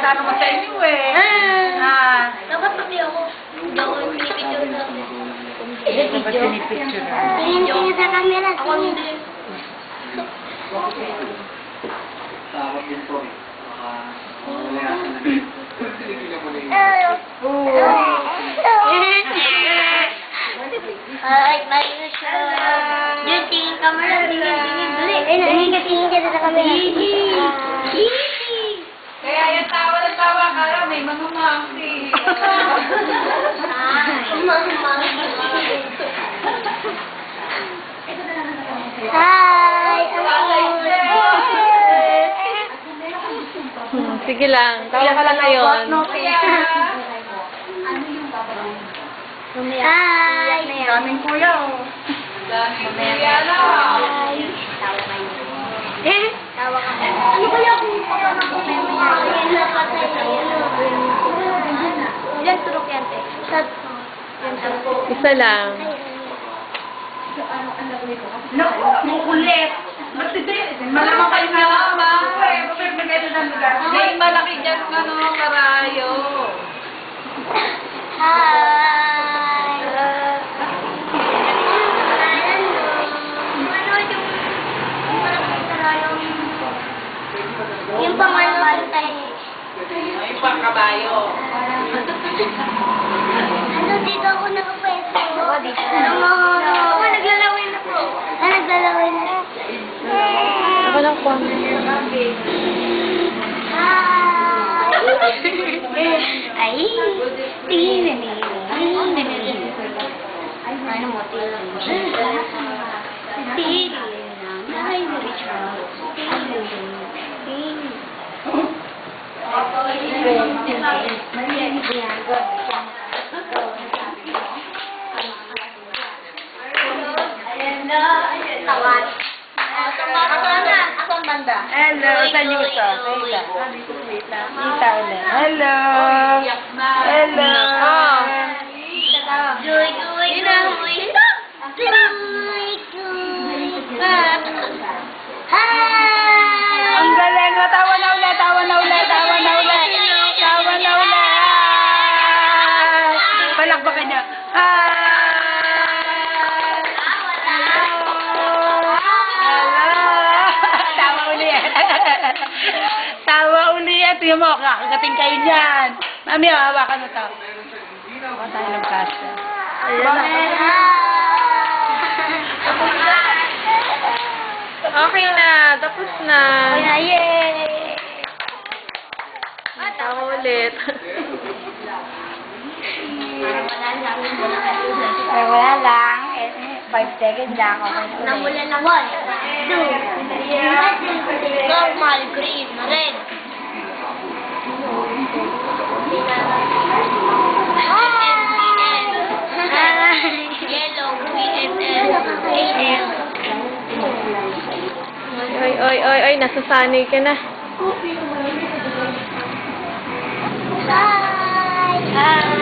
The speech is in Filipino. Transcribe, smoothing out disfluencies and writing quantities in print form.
yata naman sa inyo eh. Dapat pati ako. Hindi ako pinipicture na. Dapat pinipicture na. Tingin sa camera. Ako hindi. Tawag din po. Ay, mayo siya. Yun, tingin camera. Tingin ka sa camera. Kaya yung tawa ng tawa ka lang, may mga mangsi. Hi! Sige lang. Tawa ka lang ngayon. Hi! Daming kuya oh. Daming kuya lang. Tawa ka. Ano kaya kung parang ako may ilan turok yan, te? Isa lang. Naku, ang kulit. Malamang kayo na mama. Bakit may gano'n ng lugar? May malaki dyan ano, karayo. Hi! Yung pangalan tayo. Ay, pangkabayo. Ano, dito ako nakapwesto. Ako dito. Ako naglalawin na po. Naglalawin na. Ako lang po. Ay! Tingin na ano mo, tingin. Ay, tawad. Ako ang banda. Hello, saan yung ito? Kita ulit. Hello. Hello. Joy, joy, joy. Hi! Ang galing. Tawa na ulit, tawa na ulit, tawa na ulit. Tawa na ulit. Palakpakan niya. Hi! Tawa ulit. Tawa ulit. Tingnan mo, kakagating kayo niyan. Mami, hawakan mo to. Hawakan tayo ng pasta. Okay na. Tapos na. Yay! Tawa ulit. Ay, wala lang. 5 seconds lang. Okay. Nawala lang. 1, 2, normal, green, red. Yellow, green, AM. Oy, oy, oy, oy. Nasasanay ka na. Hi! Hi!